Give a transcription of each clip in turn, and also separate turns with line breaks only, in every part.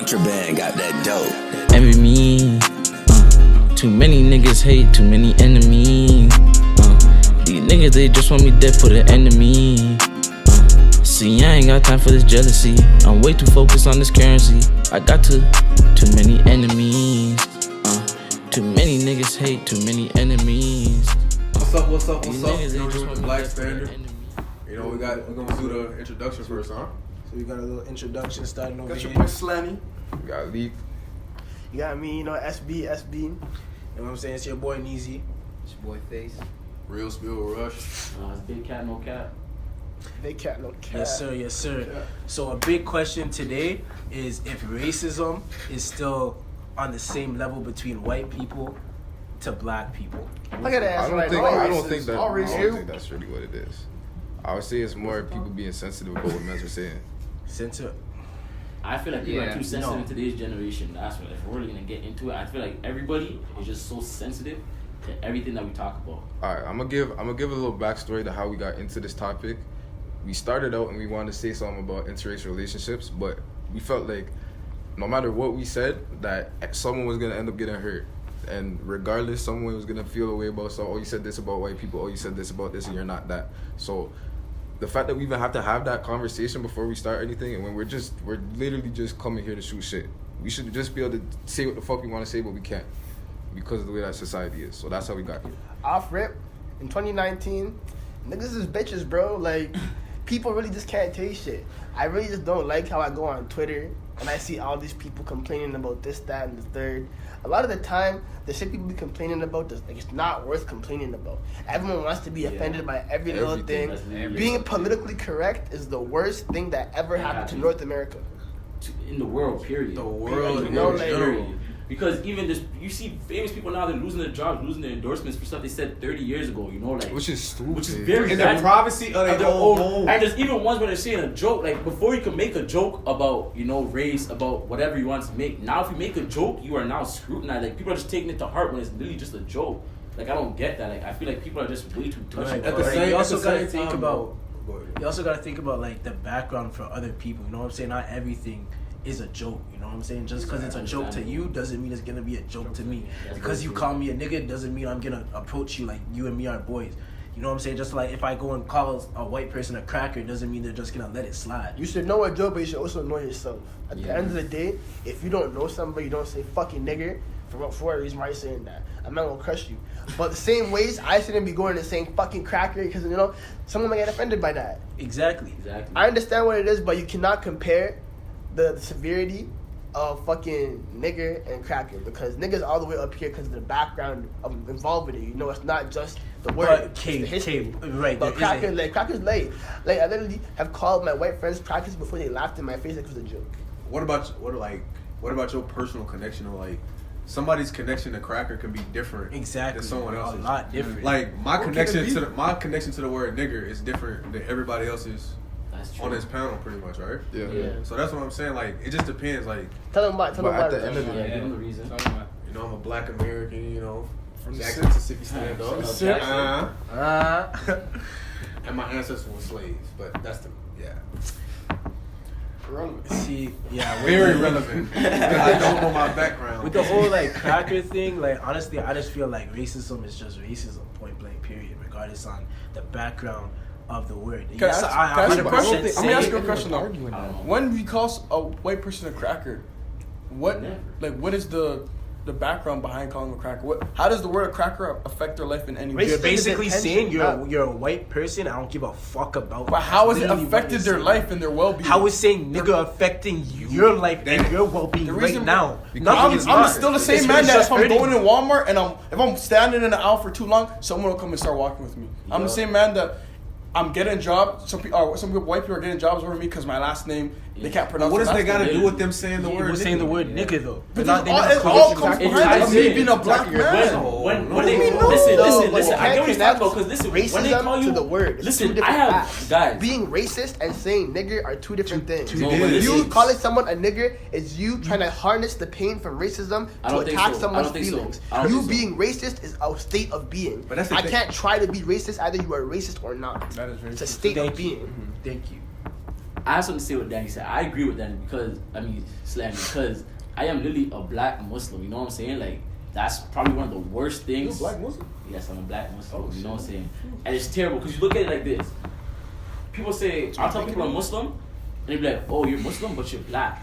Contraband got that dope.
Envy me. Too many niggas hate, too many enemies. These niggas, they just want me dead for the enemy. See, I ain't got time for this jealousy. I'm way too focused on this currency. I got too many enemies. Too many niggas hate, too many enemies.
What's up?
These niggas, they just want me
Black
dead for the
Standard.
enemy.
You know, we're gonna do the introduction first, huh?
So we got a little introduction starting over
Got
here.
your boy Slanny. We got Leak.
You got me, SB. You know what I'm saying? It's your boy Neezy.
It's your boy Face.
Real Spill Rush.
It's Big Cat, No Cap.
They cat no cat.
Yes, sir. So a big question today is if racism is still on the same level between white people to black people.
Look at that.
I don't think that's really what it is. I would say it's more people being sensitive about what men are saying.
Censor.
I feel like people are too sensitive
no.
in today's generation. That's what, if we're really gonna get into it, I feel like everybody is just so sensitive to everything that we talk about.
All right, I'm gonna give a little backstory to how we got into this topic. We started out and we wanted to say something about interracial relationships, but we felt like no matter what we said, that someone was gonna end up getting hurt. And regardless, someone was gonna feel a way about, so, oh, you said this about white people, oh, you said this about this, and you're not that. So the fact that we even have to have that conversation before we start anything, and when we're literally just coming here to shoot shit, we should just be able to say what the fuck we want to say, but we can't because of the way that society is. So that's how we got here.
Off rip, in 2019, niggas is bitches, bro. Like, people really just can't take shit. I really just don't like how I go on Twitter and I see all these people complaining about this, that, and the third. A lot of the time, the shit people be complaining about, it's not worth complaining about. Everyone wants to be offended by every little thing. Being politically correct is the worst thing that ever happened to North America.
In the world, period.
The world,
in general. Because even this, you see famous people now, they're losing their jobs, losing their endorsements for stuff they said 30 years ago, like.
Which is stupid.
Which is very
in
bad.
the privacy of their own home.
And there's even ones where they're saying a joke, like, before you can make a joke about, race, about whatever you want to make. Now, if you make a joke, you are now scrutinized. Like, people are just taking it to heart when it's literally just a joke. Like, I don't get that. Like, I feel like people are just way too touchy.
You also gotta think about like the background for other people. You know what I'm saying? Not everything is a joke, you know what I'm saying? Just because it's a joke to you doesn't mean it's gonna be a joke to me. Because you call me a nigga doesn't mean I'm gonna approach you like you and me are boys. You know what I'm saying? Just like if I go and call a white person a cracker, it doesn't mean they're just gonna let it slide.
You should know a joke, but you should also know yourself. At the end of the day, if you don't know somebody, you don't say fucking nigger for a reason why you're saying that. I'm not gonna crush you. But the same ways, I shouldn't be going and saying fucking cracker because, someone might get offended by that.
Exactly.
I understand what it is, but you cannot compare the severity of fucking nigger and cracker because nigger's all the way up here because of the background involved with it. It's not just the word, it's the history.
Right.
But cracker's late. Like, I literally have called my white friends crackers before they laughed in my face like it was a joke.
What about your personal connection? Or like somebody's connection to cracker can be different.
Exactly.
Than someone else's.
A lot different.
Like my connection to the word nigger is different than everybody else's. On this panel, pretty much, right?
Yeah.
So that's what I'm saying. Like, it just depends. Like,
tell them about
at the end of the
give them the reason.
I'm a black American. From Jackson, Mississippi, stand up. And my ancestors were slaves, but that's relevant.
See,
very relevant. I don't know my background.
With the whole cracker thing, honestly, I just feel like racism is just racism, point blank, period, regardless on the background of the word.
Can I ask you a question though? When we call a white person a cracker, what is the background behind calling them a cracker? How does the word cracker affect their life in any way?
You're basically saying you're a white person. I don't give a fuck about.
But how has it affected their life and their well-being?
How is saying nigga affecting your life and your well-being right now?
I'm still the same man that if I'm going in Walmart and if I'm standing in the aisle for too long, someone will come and start walking with me. I'm the same man that I'm getting jobs. Some white people are getting jobs over me because my last name they can't pronounce.
What does they got to do with them saying the word?
Saying the word nigga though.
But it all comes behind me being a black man.
When they listen. I get what you're talking about because listen,
racism
when they call you
to the word.
Listen, I have guys.
Being racist and saying nigger are two different things.
You
calling someone a nigger is you trying to harness the pain from racism to attack someone's feelings. You being racist is a state of being.
But that's
I can't try to be racist. Either you are racist or not.
That is very
It's a state of being.
Thank you.
I have something to say what Danny said. I agree with Danny Slam, because I am literally a black Muslim. You know what I'm saying? Like, that's probably one of the worst things.
You a black Muslim?
Yes, I'm a black Muslim. You know what I'm saying? And it's terrible because you look at it like this. People say, I'll tell people I'm Muslim, and they be like, oh, you're Muslim, but you're black.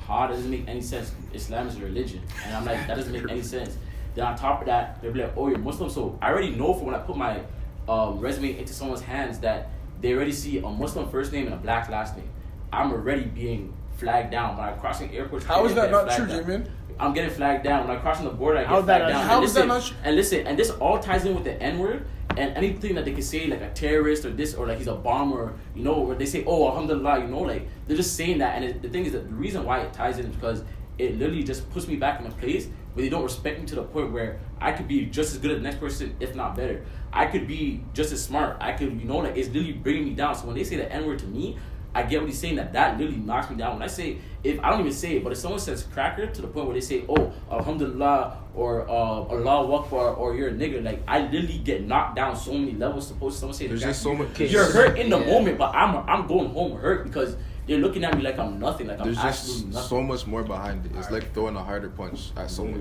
How doesn't make any sense? Islam is a religion. And I'm like, that doesn't make any sense. Then on top of that, they'll be like, oh, you're Muslim. So I already know from when I put my resume into someone's hands that they already see a Muslim first name and a black last name. I'm already being flagged down. When I'm crossing airports,
How is that not true,
down.
J-Man?
I'm getting flagged down. When I'm crossing the border, I get flagged down.
How is that not true?
And listen, and this all ties in with the N-word and anything that they can say, like a terrorist or this, or like he's a bomber, you know, where they say, oh, alhamdulillah, you know, like, they're just saying that. And the thing is that the reason why it ties in is because it literally just puts me back in a place where they don't respect me to the point where I could be just as good as the next person, if not better. I could be just as smart. I could, you know, like, it's literally bringing me down. So when they say the N-word to me, I get what he's saying, that literally knocks me down. When I say, if I don't even say it, but if someone says cracker to the point where they say, oh, alhamdulillah, or Allahu Akbar, or you're a nigger, like, I literally get knocked down so many levels. Suppose someone say,
There's just so much.
you're hurt in the moment, but I'm going home hurt because they're looking at me like I'm nothing, like
There's
I'm absolutely
just
nothing.
so much more behind it. It's like throwing a harder punch at someone.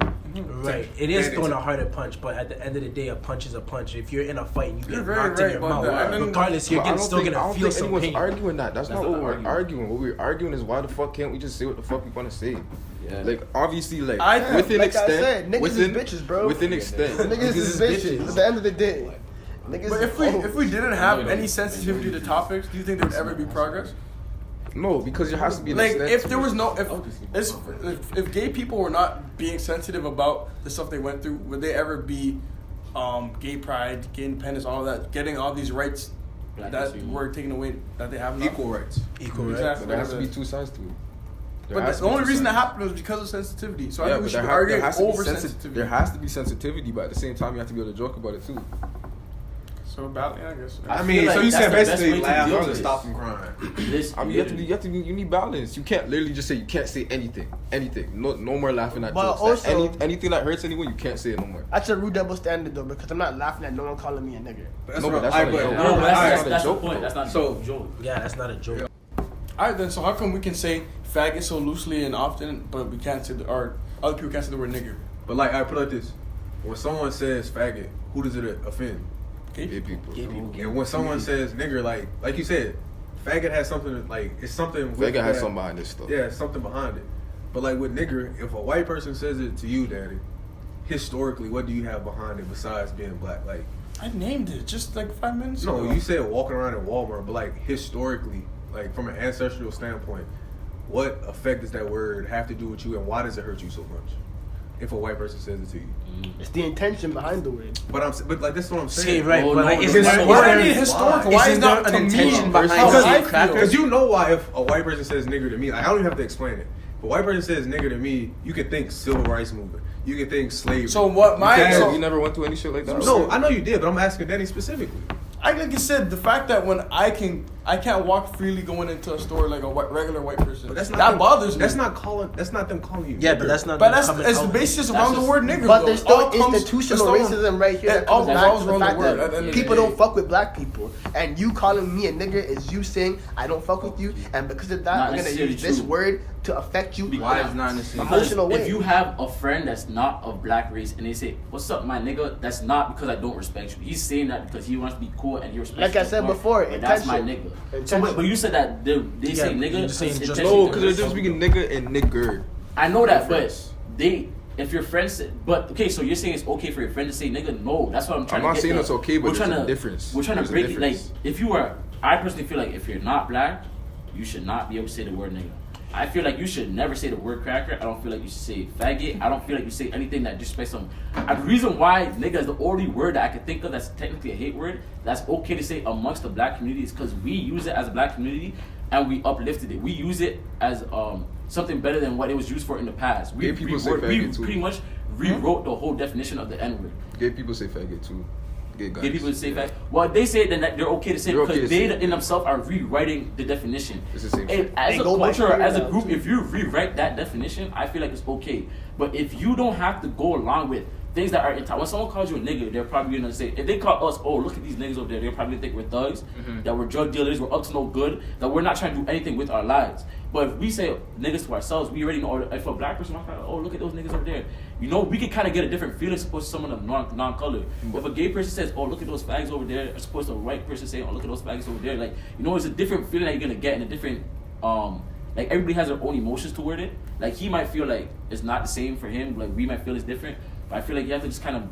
Right, it is throwing a harder punch, but at the end of the day, a punch is a punch. If you're in a fight and you
You're
get
very
knocked in
right
your
about that.
mouth,
And
regardless, you're still gonna feel some
anyone's
pain.
arguing that. That's not
not
what we're
arguing.
arguing. What we're arguing is why the fuck can't we just say what the fuck we want to say?
Yeah.
Like, obviously, like,
I-
within
like
extent,
I said, niggas is
within,
bitches, bro.
Within extent,
Niggas is bitches. At the end of the day, niggas.
But if we didn't have any sensitivity to topics, do you think there would ever be progress?
no, because there has to be an
Like,
extent
if
to
there
it.
was no, if gay people were not being sensitive about the stuff they went through, would they ever be gay pride, gay independence, all that, getting all these rights
Black
that
History
were taken away that they have now?
Equal rights.
Equal, right?
Exactly.
But there has to be two sides to it. There
But
has
the
to be
only
two
reason that
sides.
happened was because of sensitivity. So I
Yeah,
think we
but
should
there
be
ha-
arguing
there has to be
over
sensi-
sensitivity.
There has to be sensitivity, but at the same time, you have to be able to joke about it too.
So about I guess.
I
feel
mean,
like
so you
that's
said
the best
basically
way to
laugh
deal
to
with
stop
this.
from crying.
This,
I mean, you need balance. You can't literally just say you can't say anything. No more laughing at
But
jokes. Like,
also-
anything that hurts anyone, you can't say it no more.
That's a rude double standard though, because I'm not laughing at no one calling me a nigga.
But
No, but
what-
that's
alright,
not a
but-
joke.
No, but
Alright,
that's
that's
the
a joke,
point.
though.
That's not
So-
a joke.
Yeah, that's not a joke.
Alright then, so how come we can say faggot so loosely and often, but we can't say or other people can't say the word nigger?
But like, I put it like this: when someone says faggot, who does it offend?
Okay.
Gay people.
And when someone says nigger, like you said, faggot has something like it's something. with
Vega has
that-
something behind this stuff.
Yeah, it's something behind it. But like with nigger, if a white person says it to you, Daddy, historically, what do you have behind it besides being black? Like,
I named it just like 5 minutes
no,
ago.
you said walking around in Walmart, but like historically, like from an ancestral standpoint, what effect does that word have to do with you, and why does it hurt you so much? If a white person says it to you,
It's the intention behind the word.
but like that's what I'm
Say
saying.
right,
Oh,
but
no,
like,
no,
is
no,
there,
no,
is
Why do
there,
I need historical? Why is
isn't there
not
an
to me?
intention
How
behind
does
it?
I feel?
Cracker?
Because you know why if a white person says nigger to me, like I don't even have to explain it. If a white person says nigger to me, you can think civil rights movement. You can think slavery.
So what my-
You can-
so-
You never went through any shit like that?
no, I know you did, but I'm asking Danny specifically.
Like I said, the fact that when I can't walk freely going into a store like a regular white person.
But that's not
that
them,
bothers me.
That's not them calling you.
Yeah,
nigger.
but that's not.
But
them
that's
coming
it's
out.
the basis
That's
around the
just-
word nigger.
But
though.
there's
It all
still
comes-
institutional
it's all-
racism right here.
it
That
all
comes back
revolves
to the
around the
fact
word at the end
that
of the
people
day.
don't fuck with black people, and you calling me a nigger is you saying I don't fuck with you, and because of that,
Not
I'm gonna
necessarily
use this
true.
word to affect you.
Why
in
is
a
not
emotional way.
If you have a friend that's not of black race and they say, "What's up, my nigga?" That's not because I don't respect you. He's saying that because he wants to be cool and he respects
Like
you
I said
more,
before,
but that's my
intention.
nigga. So, but you said that they
Yeah,
say
but
nigga.
you're just saying
it's
just-
intentionally
No, because there's
different.
a difference between nigga and nigger.
I know that,
difference.
but they. If your friend said, but okay, so you're saying it's okay for your friend to say nigga? No, that's what I'm trying
I'm
to
not
get
saying
at.
it's okay, but
We're
there's
trying
a
to-
difference.
We're trying to
There's a
break it. Like,
difference.
if you are, I personally feel like if you're not black, you should not be able to say the word nigga. I feel like you should never say the word cracker. I don't feel like you should say faggot. I don't feel like you say anything that disrespects them. And the reason why nigga is the only word that I can think of that's technically a hate word that's okay to say amongst the black community is because we use it as a black community and we uplifted it. We use it as something better than what it was used for in the past. We
Gay people say
we
faggot too.
pretty much rewrote the whole definition of the N word.
Gay people say faggot too. Gay guys.
Gay people say faggot. Well, they say then that they're okay to say it
They're
because
okay to
they
say it.
in themselves are rewriting the definition.
It's the same
And
shit.
as
They
a
go by
culture or as a
female
group,
too.
if you rewrite that definition, I feel like it's okay. But if you don't have to go along with things that are when someone calls you a nigga, they're probably gonna say, if they call us, oh, look at these niggas over there, they're probably gonna think we're thugs, that we're drug dealers, we're up to no good, that we're not trying to do anything with our lives. But if we say niggas to ourselves, we already know, if a black person walks by, oh, look at those niggas over there, you know, we can kind of get a different feeling as opposed to someone of non-color. If a gay person says, oh, look at those fags over there, as opposed to a white person saying, oh, look at those fags over there, like, you know, it's a different feeling that you're gonna get and a different, like, everybody has their own emotions toward it. Like, he might feel like it's not the same for him, like, we might feel it's different, but I feel like you have to just kind of,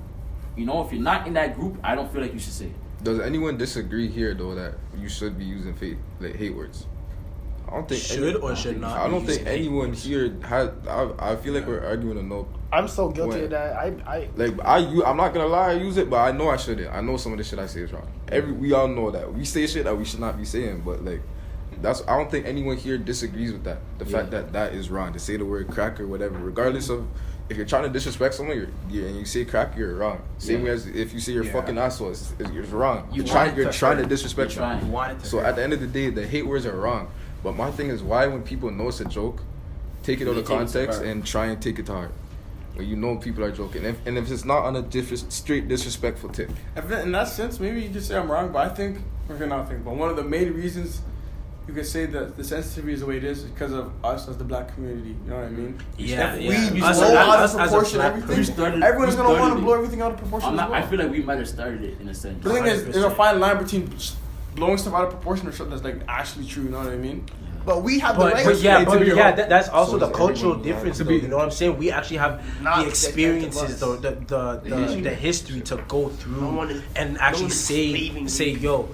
you know, if you're not in that group, I don't feel like you should say it.
Does anyone disagree here though that you should be using hate words? I don't think
should not.
I don't think
using
anyone
hate
here has. I feel like we're arguing a no.
I'm so guilty
When?
of that.
I'm not gonna lie, I use it, but I know I shouldn't. I know some of the shit I say is wrong. We all know that we say shit that we should not be saying, but like, I don't think anyone here disagrees with that. The fact that that is wrong to say the word crack or whatever, regardless of if you're trying to disrespect someone, and you say crack, you're wrong. Same way as if you say you're fucking asshole, it's wrong. You're trying to disrespect someone. So at the end of the day, the hate words are wrong. But my thing is, why when people know it's a joke, take it out of context and try and take it to heart. When you know people are joking, and if it's not on a straight disrespectful tip.
In that sense, maybe you just say I'm wrong, but I think, but one of the main reasons you could say that the sensitivity is the way it is because of us as the black community. You know what I mean?
Yeah,
if we
Us
blow out
as
of
a
proportion
black
everything, everyone's gonna want to blow everything out of proportion.
I feel like we might have started it in a sense.
The thing is, there's a fine line between blowing stuff out of proportion or something that's like actually true. You know what I mean?
But we have the right
that's also the cultural difference, though. You know what I'm saying? We actually have the experiences, though, the history to go through and actually say, yo.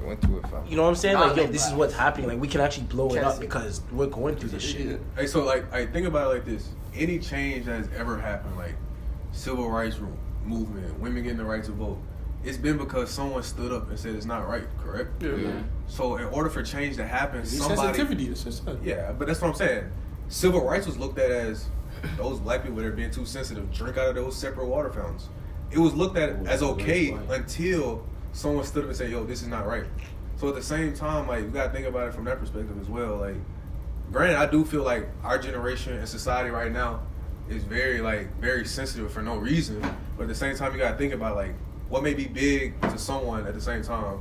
Went through it, fam.
You know what I'm saying? Like, yo, this is what's happening. Like, we can actually blow it up because we're going through this shit.
Hey, so like, I think about it like this: any change that has ever happened, like civil rights movement, women getting the right to vote, it's been because someone stood up and said it's not right. Correct?
Yeah.
So in order for change to happen,
sensitivity.
Yeah, but that's what I'm saying. Civil rights was looked at as those black people that are being too sensitive drink out of those separate water fountains. It was looked at as okay until someone stood up and said, yo, this is not right. So at the same time, like, you gotta think about it from that perspective as well. Like, granted, I do feel like our generation and society right now is very sensitive for no reason. But at the same time, you gotta think about, like, what may be big to someone at the same time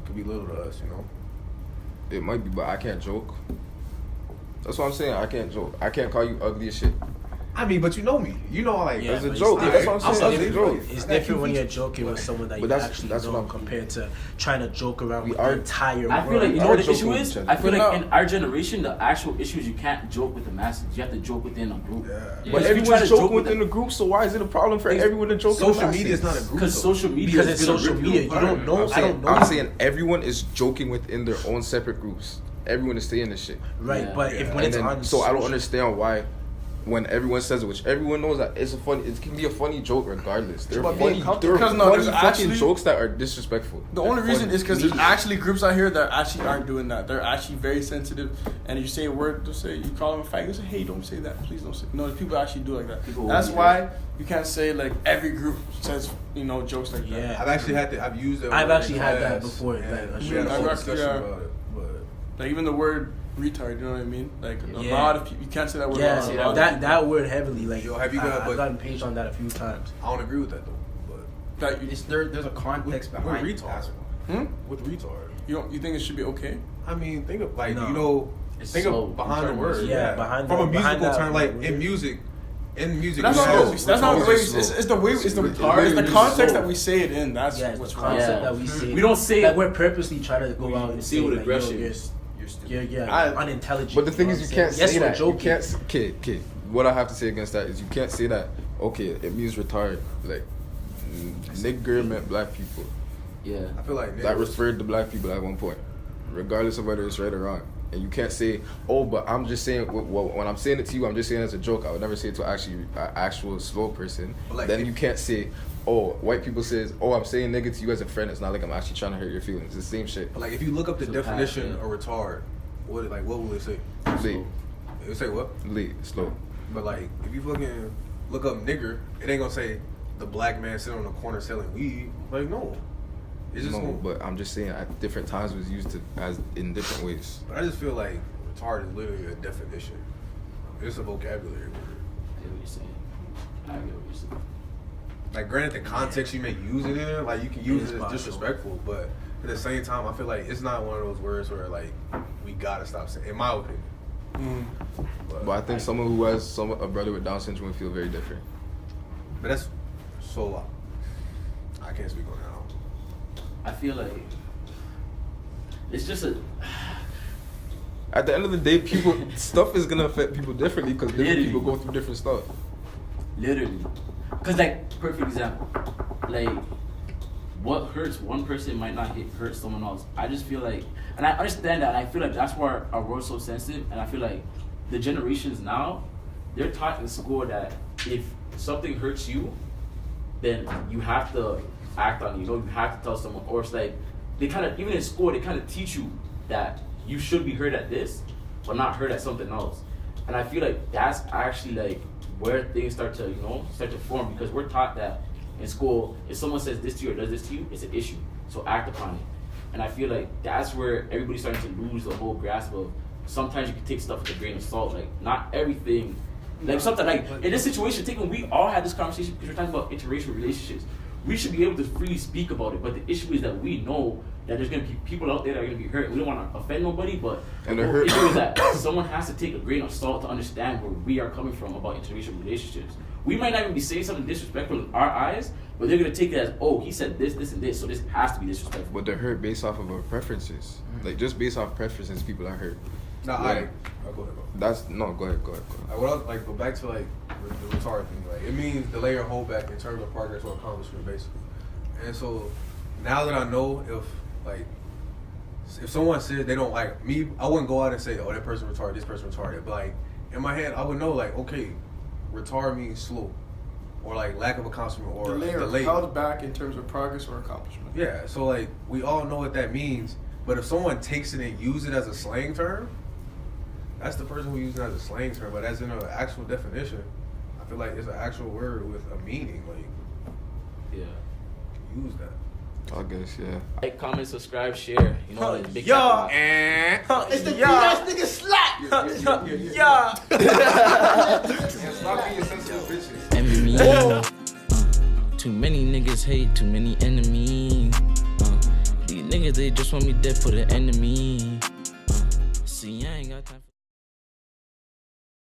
could be little to us, you know?
It might be, but I can't joke. That's what I'm saying. I can't joke. I can't call you ugly as shit.
I mean, but you know me. You know, like,
it's a joke. That's what I'm saying. It's a joke.
It's different when you're joking with someone that you actually know compared to trying to joke around with the entire world.
I feel like, you know what the issue is? I feel like in our generation, the actual issue is you can't joke with the masses. You have to joke within a group.
Yeah.
But everyone's joking within the group, so why is it a problem for everyone to joke with the masses?
Social media is not a group.
Because social media
Because it's social media. You don't know. I don't know.
I'm saying everyone is joking within their own separate groups. Everyone is saying this shit.
Right, but when it's on
so I don't understand why when everyone says it, which everyone knows that it can be a funny joke regardless. There are funny fucking jokes that are disrespectful.
The only reason is because there's actually groups out here that actually aren't doing that. They're actually very sensitive, and if you say a word, they'll say, you call them a fag, they say, hey, don't say that, please don't say. No, people actually do like that. That's why you can't say like every group says, you know, jokes like that.
I've used it.
I've actually had that before.
We had a whole discussion about it.
Like even the word retard, you know what I mean? Like a lot of people, you can't say that word.
Yeah, that word heavily. Like,
yo, have you got?
I've gotten paged on that a few times.
I don't agree with that though. But
there's a context behind
retard. With retard,
you think it should be okay?
I mean, think of like think of behind the word.
Yeah, behind
from a musical term, like in music. That's not the way. It's the context that we say it in. That's what's wrong.
That we say.
We don't say
that we're purposely trying to go out and say
with
like,
aggression.
You're unintelligent.
But the thing is, you can't say that.
You
can't. Okay. What I have to say against that is you can't say that. Okay, it means retarded. Like nigger meant black people.
Yeah,
I feel like
that referred to black people at one point, regardless of whether it's right or wrong. And you can't say, oh, but I'm just saying, when I'm saying it to you, I'm just saying it as a joke. I would never say it to actually an actual slow person. Like, then you can't say, oh, white people says, oh, I'm saying nigga to you as a friend. It's not like I'm actually trying to hurt your feelings. It's the same shit.
Like if you look up the definition of retard, what will it say?
Late.
It will say what?
Late, slow.
But like if you fucking look up nigger, it ain't gonna say the black man sitting on the corner selling weed. Like no. It's just
but I'm just saying at different times it was used as in different ways.
But I just feel like retard is literally a definition. It's a vocabulary word.
I get what you're saying.
like granted the context you may use it in, like you can use it as
possible.
disrespectful, but at the same time, I feel like it's not one of those words where like we gotta stop saying. In my opinion,
But I think someone who has a brother with Down syndrome would feel very different.
but that's so. I can't speak on that.
I feel like it's just a.
At the end of the day, stuff is gonna affect people differently because different
Literally.
people go through different stuff.
Literally. Because, like, perfect example. Like, what hurts one person might not hurt someone else. I just feel like, and I understand that, and I feel like that's why our world's so sensitive, and I feel like the generations now, they're taught in school that if something hurts you, then you have to act on it, you know, you have to tell someone, or it's like, they kind of, even in school, they kind of teach you that you should be hurt at this, but not hurt at something else. And I feel like that's actually like where things start to form, because we're taught that in school, if someone says this to you or does this to you, it's an issue. So act upon it. And I feel like that's where everybody's starting to lose the whole grasp of sometimes you can take stuff with a grain of salt. Like not everything, like something like in this situation, we all had this conversation because we're talking about interracial relationships. We should be able to freely speak about it, but the issue is that we know that there's gonna be people out there that are gonna be hurt. We don't want to offend nobody, but
And
the
they're
whole
hurt.
issue is that someone has to take a grain of salt to understand where we are coming from about interracial relationships. We might not even be saying something disrespectful in our eyes, but they're gonna take it as, oh, he said this, this, and this, so this has to be disrespectful.
But they're hurt based off of our preferences. Like just based off preferences, people are hurt.
Nah,
Like,
I'll go ahead, bro.
That's no. Go ahead.
What else, like go back to like the retard thing. Like it means delay or hold back in terms of progress or accomplishment, basically. And so now that I know if someone says they don't like me, I wouldn't go out and say, oh, that person retarded, this person retarded. But like in my head, I would know like, okay, retard means slow, or like lack of accomplishment, or
Delay or held back in terms of progress or accomplishment.
Yeah, so like we all know what that means. But if someone takes it and uses it as a slang term, that's the person who uses it as a slang term. But as in an actual definition, I feel like it's an actual word with a meaning. Like,
Yeah.
use that.
I guess yeah.
Like, comment, subscribe, share. You know, like big
Yeah.
capital.
It's the ass nigga slap.
Yeah.
And stop being sensitive bitches.
Envy me. Too many niggas hate, too many enemies. These niggas, they just want me dead for the enemy. See, I ain't got time for